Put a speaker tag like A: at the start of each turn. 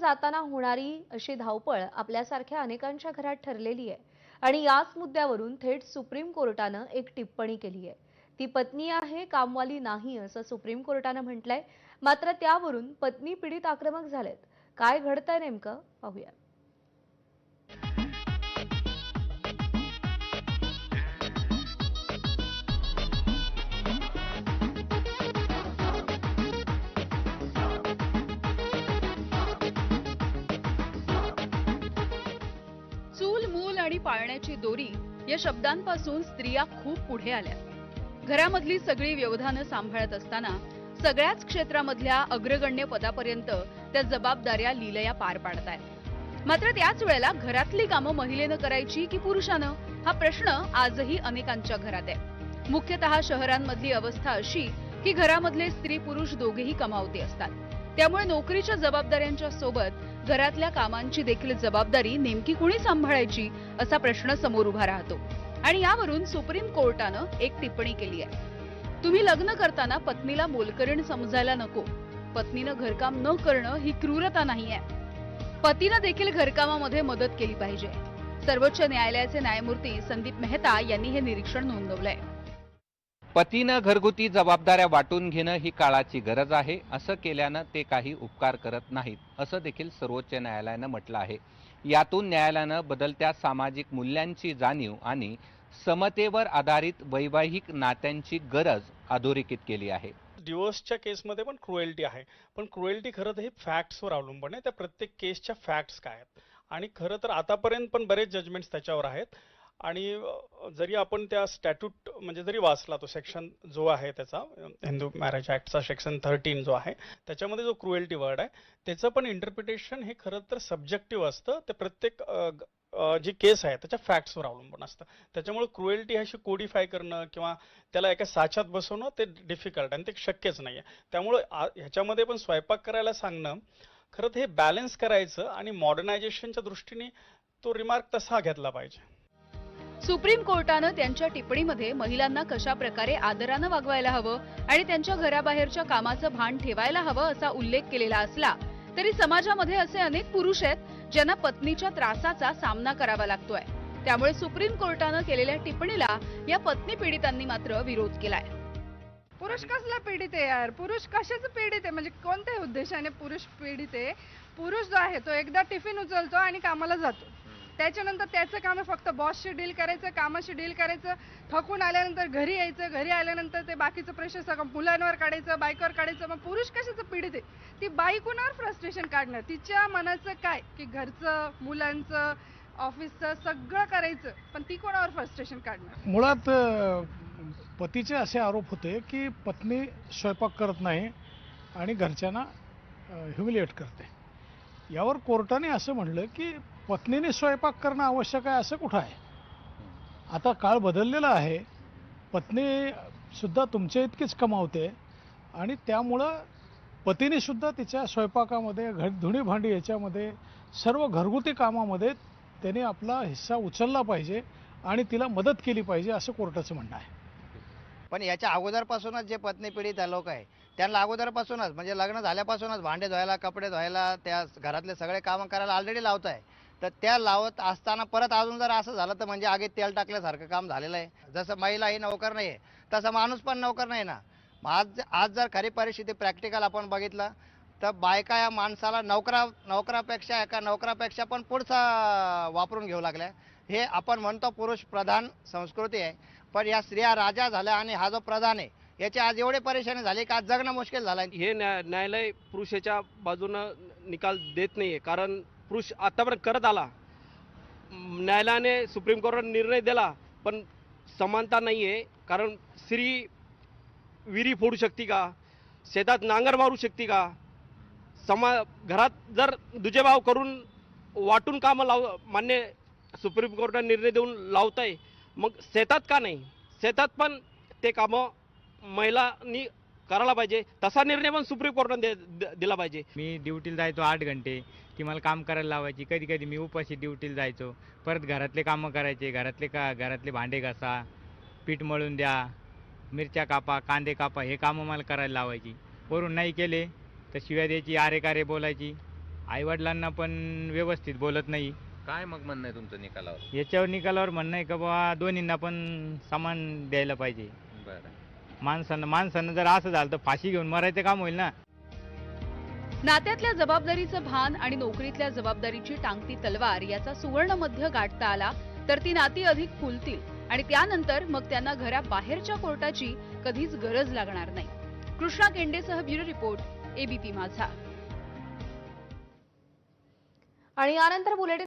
A: जाताना होणारी अशी धावपळ आपल्यासारख्या अनेकांच्या घरात ठरलेली आहे आणि याच मुद्द्यावरून थेट सुप्रीम कोर्टानं एक टिप्पणी केली आहे। ती पत्नी आहे, कामवाली नाही असं सुप्रीम कोर्टानं म्हटलंय। मात्र त्यावरून पत्नी पीडित आक्रमक झालेत। काय घडतंय नेमकं पाहूया।
B: चूल मूल आणि पाळण्याची दोरी या शब्दांपासून स्त्रिया खूप पुढे आल्या। घरामधली सगळी व्यवधानं सांभाळत असताना सगळ्याच क्षेत्रामधल्या अग्रगण्य पदापर्यंत त्या जबाबदाऱ्या लीलया पार पाडतायत। मात्र त्याच वेळेला घरातली कामं महिलेनं करायची की पुरुषानं, हा प्रश्न आजही अनेकांच्या घरात आहे। मुख्यतः शहरांमधली अवस्था अशी की घरामधले स्त्री पुरुष दोघेही कमावते असतात। त्यामुळे नोकरीच्या जबाबदाऱ्यांच्या सोबत घरातल्या कामांची देखील जबाबदारी नेमकी कुणी सांभाळायची असा प्रश्न समोर उभा राहतो। आणि यावरून सुप्रीम कोर्टानं एक टिप्पणी केली आहे। तुम्ही लग्न करताना पत्नीला मोलकरीण समजायला नको। पत्नीनं घरकाम न करणं ही क्रूरता नाहीये, पतीनं देखील घरकामामध्ये मदत केली पाहिजे। सर्वोच्च न्यायालयाचे न्यायमूर्ती संदीप मेहता यांनी हे निरीक्षण नोंदवलंय।
C: पतीनं घरगुती जबाबदाऱ्या वाटून घेणं ही काळाची गरज आहे। असं केल्यानं ते काही उपकार करत नाहीत असं देखील सर्वोच्च न्यायालयानं म्हटलं आहे। यातून न्यायालयानं बदलत्या सामाजिक मूल्यांची जाणीव आणि समतेवर आधारित वैवाहिक नात्यांची गरज अधोरेखित केली आहे।
D: डिवोर्सच्या केसमध्ये पण क्रुएल्टी आहे, पण क्रुएल्टी खरं तर हे फॅक्ट्सवर अवलंबून आहे। त्या प्रत्येक केसच्या फॅक्ट्स काय आहेत आणि खरं तर आतापर्यंत पण बरेच जजमेंट्स त्याच्यावर आहेत। आणि जरी आपण त्या स्टॅट्यूट म्हणजे जरी वाचला तो सेक्शन जो आहे त्याचा हिंदू मॅरेज ॲक्टचा सेक्शन 13 जो आहे त्याच्यामध्ये जो क्रुएल्टी वर्ड आहे त्याचं पण इंटरप्रिटेशन हे खरं तर सब्जेक्टिव्ह असतं। ते प्रत्येक जी केस आहे त्याच्या फॅक्ट्सवर अवलंबून असतं। त्याच्यामुळे क्रुएल्टी अशी कोडिफाय करणं किंवा त्याला एका साच्यात बसवणं ते डिफिकल्ट आणि ते शक्यच नाही आहे। त्यामुळे ह्याच्यामध्ये पण स्वयंपाक करायला सांगणं खरं तर हे बॅलन्स करायचं आणि मॉडर्नायझेशनच्या दृष्टीने तो रिमार्क तसा घेतला पाहिजे।
B: सुप्रीम कोर्टानं त्यांच्या टिप्पणीमध्ये महिलांना कशा प्रकारे आदरानं वागवायला हवं आणि त्यांच्या घराबाहेरच्या कामाचं भान ठेवायला हवं असा उल्लेख केलेला असला तरी समाजामध्ये असे अनेक पुरुष आहेत ज्यांना पत्नीच्या त्रासाचा सामना करावा लागतोय। त्यामुळे सुप्रीम कोर्टानं केलेल्या टिप्पणीला या पत्नी पीडितांनी मात्र विरोध केलाय।
E: पुरुष कसला पीडित आहे यार? पुरुष कशाचं पीडित आहे? म्हणजे कोणत्या उद्देशाने पुरुष पीडित आहे? पुरुष जो आहे तो एकदा टिफिन उचलतो आणि कामाला जातो, त्याच्यानंतर त्याचं काम आहे फक्त बॉसशी डील करायचं, कामाशी डील करायचं, थकून आल्यानंतर घरी यायचं, घरी आल्यानंतर ते बाकीचं प्रेशर सगळं मुलांवर काढायचं, बायकोवर काढायचं। मग पुरुष कशाचं पीडित आहे? ती बाई कुणावर फ्रस्ट्रेशन काढणार? तिच्या मनाचं काय की घरचं, मुलांचं, ऑफिसचं सगळं करायचं, पण ती कोणावर फ्रस्ट्रेशन काढणार?
F: मुळात पतीचे असे आरोप होते की पत्नी स्वयंपाक करत नाही आणि घरच्यांना ह्युमिलिएट करते। यावर कोर्टाने असं म्हणलं की पत्नीने स्वयंपाक करणं आवश्यक आहे असं कुठं आहे? आता काळ बदललेला आहे, पत्नी सुद्धा तुमच्या इतकीच कमावते आणि त्यामुळं पतीने सुद्धा तिच्या स्वयंपाकामध्ये धुणी भांडी याच्यामध्ये सर्व घरगुती कामामध्ये त्याने आपला हिस्सा उचलला पाहिजे आणि तिला मदत केली पाहिजे असं कोर्टाचं म्हणणं आहे।
G: पण याच्या अगोदरपासूनच जे पत्नी पीडित लोक आहे त्यांना अगोदरपासूनच म्हणजे लग्न झाल्यापासूनच भांडे धुवायला, कपडे धुवायला, त्या घरातले सगळे कामं करायला ऑलरेडी लावत आहे। तर त्या लावत असताना परत अजून जर असं झालं तर म्हणजे आगीत तेल टाकल्यासारखं काम झालेलं आहे। जसं महिला ही नोकर नाही आहे तसं माणूस पण नोकर नाही ना। आज जर खरी परिस्थिती प्रॅक्टिकल आपण बघितलं तर बायका या माणसाला नोकरापेक्षा पण पुढचा वापरून घेऊ लागल्या। हे आपण म्हणतो पुरुष प्रधान संस्कृती आहे, पण या स्त्रिया राजा झाल्या आणि हा जो प्रधान आहे याची आज एवढे परेशानी झाली की आज जगणं मुश्किल झालं।
H: हे न्यायालय पुरुषाच्या बाजूनं निकाल देत नाहीये, कारण पुरुष आतापर्यंत करत आला। न्यायालयाने सुप्रीम कोर्टाने निर्णय दिला पण समानता नाहीये, कारण स्त्री विहिरी फोडू शकते का, शेतात नांगर मारू शकते का, घरात जर दुजेभाव करून वाटून कामं मान्य सुप्रीम कोर्टाने निर्णय देऊन लावताय, मग शेतात का नाही? शेतात पण ते कामं महिलांनी करायला पाहिजे, तसा निर्णय पण सुप्रीम कोर्टाने दिला पाहिजे।
I: मी ड्युटीला जायचो 8 घंटे, ती मला काम करायला लावायची। कधी कधी मी उपाशी ड्युटीला जायचो, परत घरातले कामं करायचे, घरातले भांडे घासा, पीठ मळून द्या, मिरच्या कापा, कांदे कापा, हे कामं मला करायला लावायची। वरून नाही केले तर शिव्या द्यायची, आरे कारे बोलायची, आईवडिलांना पण व्यवस्थित बोलत नाही.
C: काय मग म्हणणं आहे तुमचं निकालावर?
I: याच्यावर निकालावर म्हणणं आहे का बाबा दोन्हींना पण समान द्यायला पाहिजे.
C: बरं.
I: माणसानं जर असं झालं तर फाशी घेऊन मरायचं काम होईल ना.
B: नात्यातल्या जबाबदारीचं भान आणि नोकरीतल्या जबाबदारीची टांगती तलवार याचा सुवर्ण मध्य गाठता आला तर ती नाती अधिक फुलतील आणि त्यानंतर मग त्यांना घराबाहेरच्या कोर्टाची कधीच गरज लागणार नाही. कृष्णा केंडेसह ब्युरो रिपोर्ट, एबीपी माझा.
A: आणि यानंतर बुलेटिन